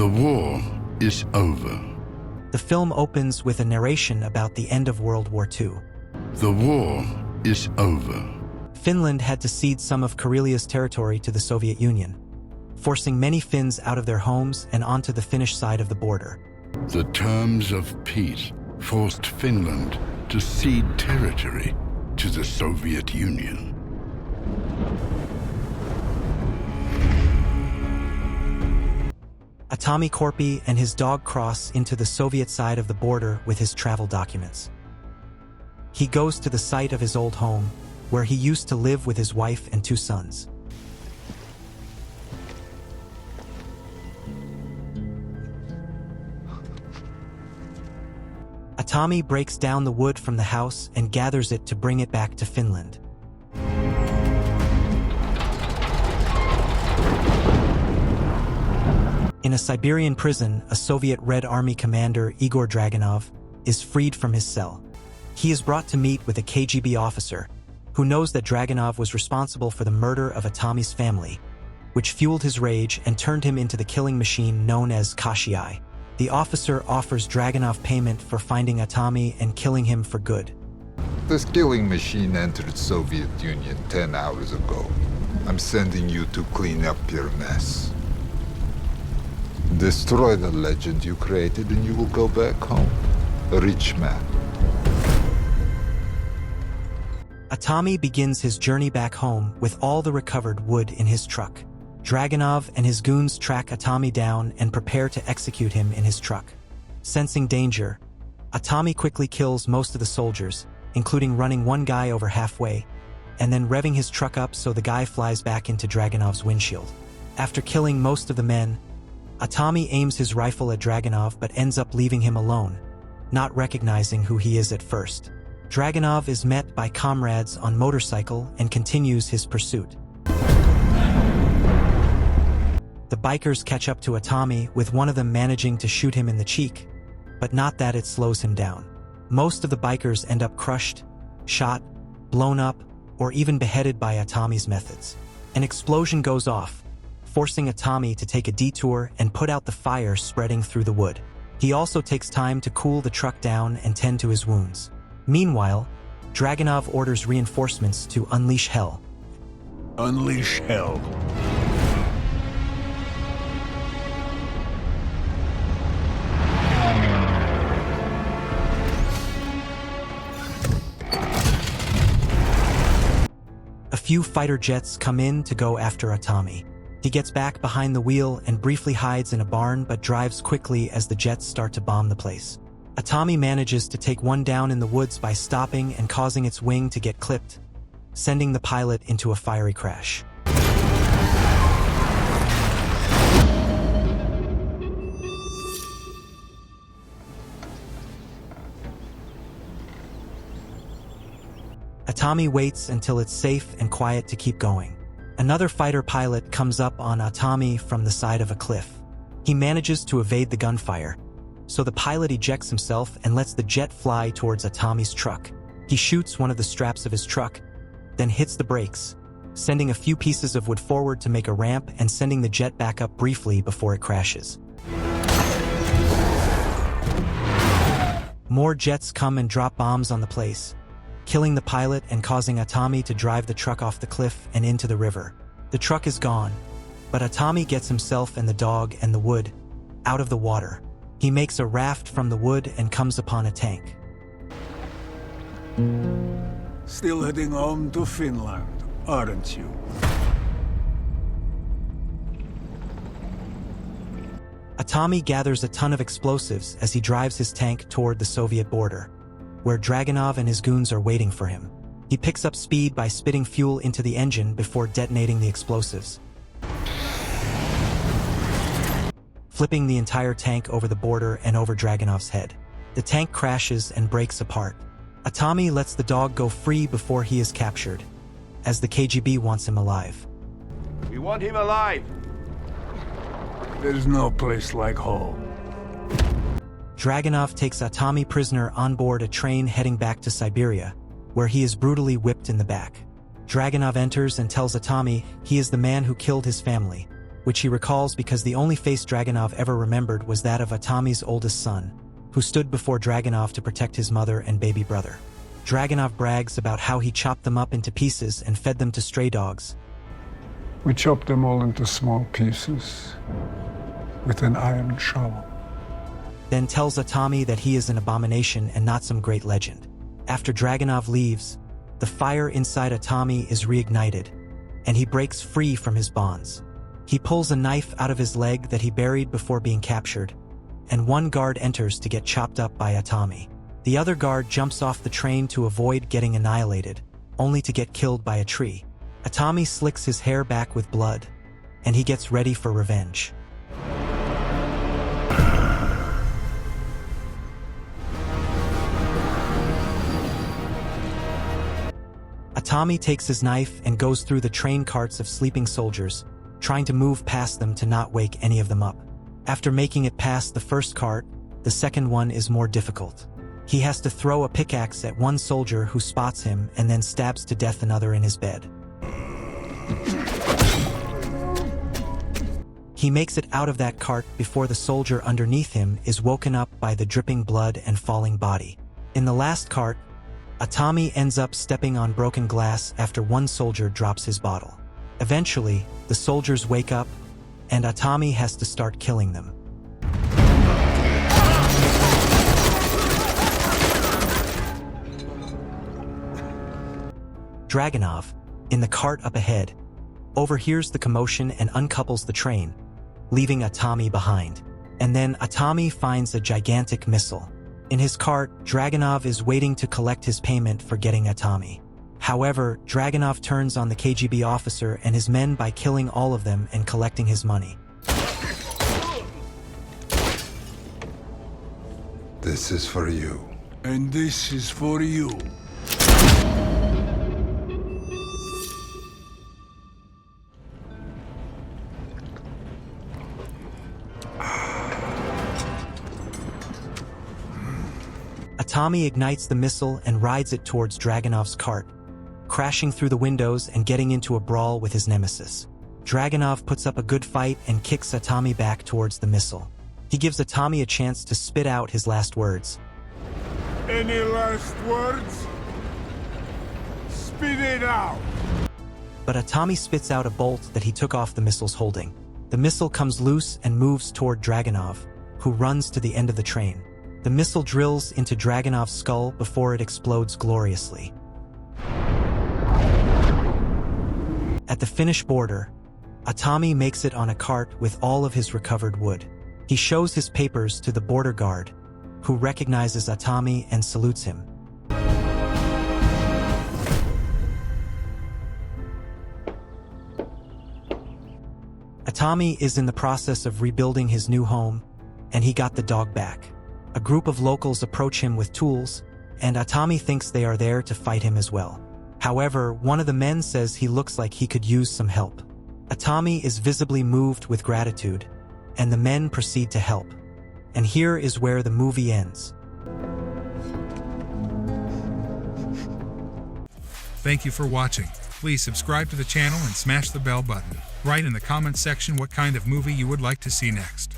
The war is over. The film opens with a narration about the end of World War II. The war is over. Finland had to cede some of Karelia's territory to the Soviet Union, forcing many Finns out of their homes and onto the Finnish side of the border. The terms of peace forced Finland to cede territory to the Soviet Union. Atami Korpi and his dog cross into the Soviet side of the border with his travel documents. He goes to the site of his old home, where he used to live with his wife and 2 sons. Atami breaks down the wood from the house and gathers it to bring it back to Finland. In a Siberian prison, a Soviet Red Army commander, Igor Dragunov, is freed from his cell. He is brought to meet with a KGB officer, who knows that Dragunov was responsible for the murder of Atami's family, which fueled his rage and turned him into the killing machine known as KGB. The officer offers Dragunov payment for finding Atami and killing him for good. This killing machine entered Soviet Union 10 hours ago. I'm sending you to clean up your mess. Destroy the legend you created and you will go back home, a rich man. Atami begins his journey back home with all the recovered wood in his truck. Dragunov and his goons track Atami down and prepare to execute him in his truck. Sensing danger, Atami quickly kills most of the soldiers, including running one guy over halfway, and then revving his truck up so the guy flies back into Dragunov's windshield. After killing most of the men, Atami aims his rifle at Dragunov but ends up leaving him alone, not recognizing who he is at first. Dragunov is met by comrades on motorcycle and continues his pursuit. The bikers catch up to Atami, with one of them managing to shoot him in the cheek, but not that it slows him down. Most of the bikers end up crushed, shot, blown up, or even beheaded by Atami's methods. An explosion goes off, forcing Atami to take a detour and put out the fire spreading through the wood. He also takes time to cool the truck down and tend to his wounds. Meanwhile, Dragunov orders reinforcements to unleash hell. Unleash hell. A few fighter jets come in to go after Atami. He gets back behind the wheel and briefly hides in a barn but drives quickly as the jets start to bomb the place. Atami manages to take one down in the woods by stopping and causing its wing to get clipped, sending the pilot into a fiery crash. Atami waits until it's safe and quiet to keep going. Another fighter pilot comes up on Atami from the side of a cliff. He manages to evade the gunfire, so the pilot ejects himself and lets the jet fly towards Atami's truck. He shoots one of the straps of his truck, then hits the brakes, sending a few pieces of wood forward to make a ramp and sending the jet back up briefly before it crashes. More jets come and drop bombs on the place, killing the pilot and causing Atami to drive the truck off the cliff and into the river. The truck is gone, but Atami gets himself and the dog and the wood out of the water. He makes a raft from the wood and comes upon a tank. Still heading home to Finland, aren't you? Atami gathers a ton of explosives as he drives his tank toward the Soviet border, where Dragunov and his goons are waiting for him. He picks up speed by spitting fuel into the engine before detonating the explosives, flipping the entire tank over the border and over Dragunov's head. The tank crashes and breaks apart. Atami lets the dog go free before he is captured, as the KGB wants him alive. We want him alive! There's no place like home. Dragunov takes Atami prisoner on board a train heading back to Siberia, where he is brutally whipped in the back. Dragunov enters and tells Atami he is the man who killed his family, which he recalls because the only face Dragunov ever remembered was that of Atami's oldest son, who stood before Dragunov to protect his mother and baby brother. Dragunov brags about how he chopped them up into pieces and fed them to stray dogs. We chopped them all into small pieces with an iron shovel. Then tells Atami that he is an abomination and not some great legend. After Dragunov leaves, the fire inside Atami is reignited, and he breaks free from his bonds. He pulls a knife out of his leg that he buried before being captured, and one guard enters to get chopped up by Atami. The other guard jumps off the train to avoid getting annihilated, only to get killed by a tree. Atami slicks his hair back with blood, and he gets ready for revenge. Atami takes his knife and goes through the train carts of sleeping soldiers, trying to move past them to not wake any of them up. After making it past the first cart, the second one is more difficult. He has to throw a pickaxe at one soldier who spots him and then stabs to death another in his bed. He makes it out of that cart before the soldier underneath him is woken up by the dripping blood and falling body. In the last cart, Atami ends up stepping on broken glass after one soldier drops his bottle. Eventually, the soldiers wake up, and Atami has to start killing them. Dragunov, in the cart up ahead, overhears the commotion and uncouples the train, leaving Atami behind. And then Atami finds a gigantic missile. In his cart, Dragunov is waiting to collect his payment for getting Atami. However, Dragunov turns on the KGB officer and his men by killing all of them and collecting his money. This is for you. And this is for you. Atami ignites the missile and rides it towards Dragunov's cart, crashing through the windows and getting into a brawl with his nemesis. Dragunov puts up a good fight and kicks Atami back towards the missile. He gives Atami a chance to spit out his last words. Any last words? Spit it out! But Atami spits out a bolt that he took off the missile's holding. The missile comes loose and moves toward Dragunov, who runs to the end of the train. The missile drills into Dragunov's skull before it explodes gloriously. At the Finnish border, Atami makes it on a cart with all of his recovered wood. He shows his papers to the border guard, who recognizes Atami and salutes him. Atami is in the process of rebuilding his new home, and he got the dog back. A group of locals approach him with tools, and Atami thinks they are there to fight him as well. However, one of the men says he looks like he could use some help. Atami is visibly moved with gratitude, and the men proceed to help. And here is where the movie ends. Thank you for watching. Please subscribe to the channel and smash the bell button. Write in the comments section what kind of movie you would like to see next.